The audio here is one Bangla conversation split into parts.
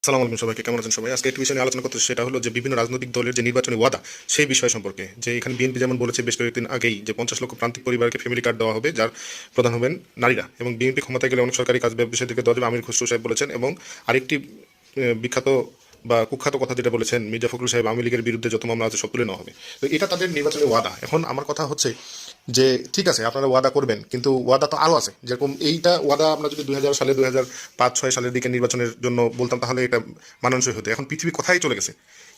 সালাম আলাইকুম সবাইকে, কেমন আছেন সবাই? আজকে একটি বিষয় নিয়ে আলোচনা করতে, সেটা হলো যে বিভিন্ন রাজনৈতিক দলের যে নির্বাচনী ওয়াদা, সেই বিষয় সম্পর্কে। যে এখানে বিএনপি যেমন বলেছে বেশ কয়েকদিন আগেই যে 50 লক্ষ প্রান্তিক পরিবারকে ফ্যামিলি কার্ড দেওয়া হবে, যার প্রধান হবেন নারীরা, এবং বিএনপি ক্ষমতায় গেলে অনেক সরকারি কাজ ব্যবসায়ীদেরকে দেওয়া যাবে, আমির খসরু সাহেব বলেছেন। এবং আরেকটি বিখ্যাত বা কুখ্যাত কথা যেটা বলেছেন মির্জা ফখরুল সাহেব, আওয়ামী লীগের বিরুদ্ধে যত মামলা আছে সব তুলে নেওয়া হবে। তো এটা তাদের নির্বাচনী ওয়াদা। এখন আমার কথা হচ্ছে যে ঠিক আছে, আপনারা ওয়াদা করবেন, কিন্তু ওয়াদা তো আরও আছে। যেরকম এইটা ওয়াদা আমরা যদি 2000 সালে 2005-6 সালের দিকে নির্বাচনের জন্য বলতাম, তাহলে এটা মানানসই হতো। এখন পৃথিবী কোথায় চলে গেছে,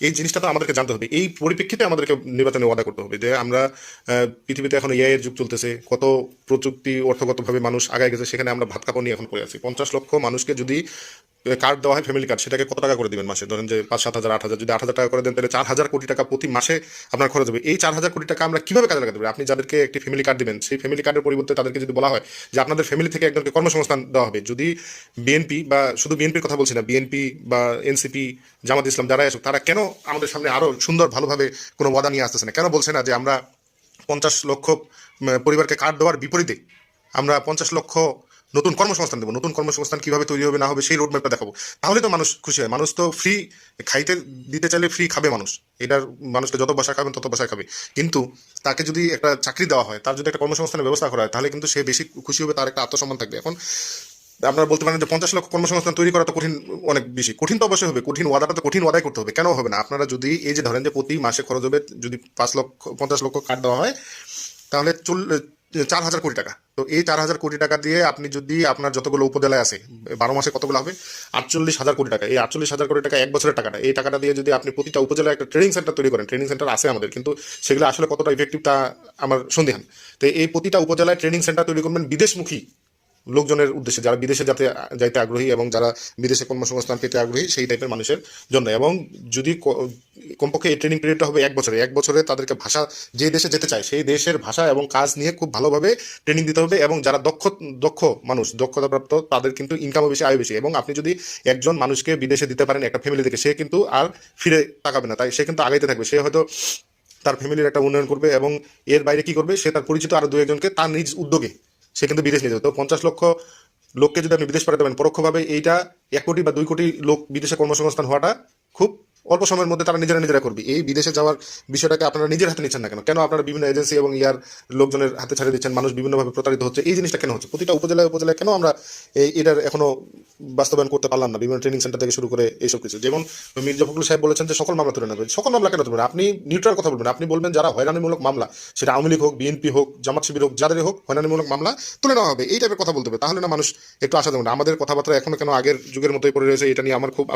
এই জিনিসটা তো আমাদেরকে জানতে হবে। এই পরিপ্রেক্ষিতে আমাদেরকে নির্বাচনে ওয়াদা করতে হবে যে আমরা পৃথিবীতে এখন এআই এর যুগ চলতেছে, কত প্রযুক্তি অর্থগতভাবে মানুষ আগায় গেছে, সেখানে আমরা ভাত কাপড় নিয়ে এখন পড়ে আছি। 50 লক্ষ মানুষকে যদি কার্ড দেওয়া হয়, ফ্যামিলি কার্ড, সেটাকে কত টাকা করে দিবেন মাসে? ধরেন যে 5-7 হাজার 8 হাজার, যদি 8 হাজার টাকা করে দেন, তাহলে 4,000 কোটি টাকা প্রতি মাসে আপনার খরচ হবে। এই 4,000 কোটি টাকা আমরা কিভাবে কাজে লাগাতে পারি? আপনি যাদেরকে একটি ফ্যামিলি কার্ড দিবেন, সেই ফ্যামিলি কার্ডের পরিবর্তে তাদেরকে যদি বলা হয় যে আপনাদের ফ্যামিলি থেকে একজনকে কর্মসংস্থান দেওয়া হবে, যদি বিএনপি, বা শুধু বিএনপির কথা বলছি না, বিএনপি বা এনসিপি, জামাত ইসলাম যারাই আসুক, তারা কেন আমাদের সামনে আরো সুন্দর ভালোভাবে কোনো ওয়াদা নিয়ে আসতেছে না? কেন বলছে না যে আমরা 50 লক্ষ পরিবারকে কার্ড দেওয়ার বিপরীতে আমরা 50 লক্ষ নতুন কর্মসংস্থান দেবো? নতুন কর্মসংস্থান কিভাবে তৈরি হবে না হবে সেই রোডম্যাপটা দেখাবো। তাহলে তো মানুষ খুশি হয়। মানুষ তো ফ্রি খাইতে দিতে চাইলে ফ্রি খাবে মানুষ। এটার মানুষকে যত বাসায় খাবেন তত বাসায় খাবে। কিন্তু তাকে যদি একটা চাকরি দেওয়া হয়, তার যদি একটা কর্মসংস্থানের ব্যবস্থা করা হয়, তাহলে কিন্তু সে বেশি খুশি হবে, তার একটা আত্মসম্মান থাকবে। এখন আপনারা বলতে পারেন যে 50 লক্ষ কর্মসংস্থান তৈরি করা তো কঠিন, অনেক বেশি কঠিন। তো অবশ্যই হবে কঠিন, ওয়াদাটা তো কঠিন ওয়াদাই করতে হবে। কেন হবে না? আপনারা যদি এই যে ধরেন যে প্রতি মাসে খরচ হবে, যদি 50 লক্ষ কার্ড দেওয়া হয়, তাহলে 4,000 কোটি টাকা। তো এই 4,000 কোটি টাকা দিয়ে আপনি যদি আপনার যতগুলো উপজেলায় আছে, 12 মাসে কতগুলো হবে? 48,000 কোটি টাকা। এই 48,000 কোটি টাকা এক বছরের টাকাটা, এই টাকাটা দিয়ে যদি আপনি প্রতিটা উপজেলায় একটা ট্রেনিং সেন্টার তৈরি করেন, ট্রেনিং সেন্টার আছে আমাদের, কিন্তু সেগুলো আসলে কতটা ইফেক্টিভ তা আমার সন্দেহান। তো এই প্রতিটা উপজেলায় ট্রেনিং সেন্টার তৈরি করবেন বিদেশমুখী লোকজনের উদ্দেশ্যে, যারা বিদেশে যাইতে আগ্রহী এবং যারা বিদেশে কর্মসংস্থান পেতে আগ্রহী, সেই টাইপের মানুষের জন্য। এবং যদি কমপক্ষে এই ট্রেনিং পিরিয়ডটা হবে 1 বছরে, 1 বছরে তাদেরকে ভাষা, যে দেশে যেতে চায় সেই দেশের ভাষা এবং কাজ নিয়ে খুব ভালোভাবে ট্রেনিং দিতে হবে। এবং যারা দক্ষ দক্ষ মানুষ, দক্ষতাপ্রাপ্ত, তাদের কিন্তু ইনকামও বেশি, আয় বেশি। এবং আপনি যদি একজন মানুষকে বিদেশে দিতে পারেন একটা ফ্যামিলি থেকে, সে কিন্তু আর ফিরে তাকাবে না, তাই সে কিন্তু আগাইতে থাকবে। সে হয়তো তার ফ্যামিলির একটা উন্নয়ন করবে, এবং এর বাইরে কি করবে, সে তার পরিচিত আরো 2-1 জনকে তার নিজ উদ্যোগে সে কিন্তু বিদেশ নিয়ে যাবে। তো 50 লক্ষ লোককে যদি আপনি বিদেশ পাঠাতে পারেন, পরোক্ষভাবে এইটা 1 কোটি বা 2 কোটি লোক বিদেশে কর্মসংস্থান হওয়াটা খুব অল্প সময়ের মধ্যে তারা নিজেরা নিজেরা করবে। এই বিদেশে যাওয়ার বিষয়টাকে আপনারা নিজের হাতে নিচ্ছেন না কেন? কেন আপনারা বিভিন্ন এজেন্সি এবং ইয়ার লোকজনের হাতে ছাড়িয়ে দিচ্ছেন? মানুষ বিভিন্নভাবে প্রতারিত হচ্ছে, এই জিনিসটা কেন হচ্ছে? প্রতিটা উপজেলায় উপজেলায় কেন আমরা এটার এখনো বাস্তবায়ন করতে পারলাম না? বিভিন্ন ট্রেনিং সেন্টার থেকে শুরু করে এইসব কিছু। যেমন মির্জা ফখরুল সাহেব বলেছেন যে সকল মামলা তুলে নেবে। সকল মামলা কেন তুলবেন? আপনি নিউট্রাল কথা বলবেন। আপনি বলবেন যারা হয়রানিমূলক মামলা, সেটা আওয়ামী লীগ হোক, বিএনপি হোক, জামাত শিবির হোক, যাদেরই হোক, হয়রানিমূলক মামলা তুলে নেওয়া হবে, এই টাইপের কথা বলতে হবে। তাহলে না মানুষ একটু আশা দেবে না। আমাদের কথাবার্তা এখনো কেন আগের যুগের মতোই পড়ে রয়েছে, এটা নিয়ে আমার খুব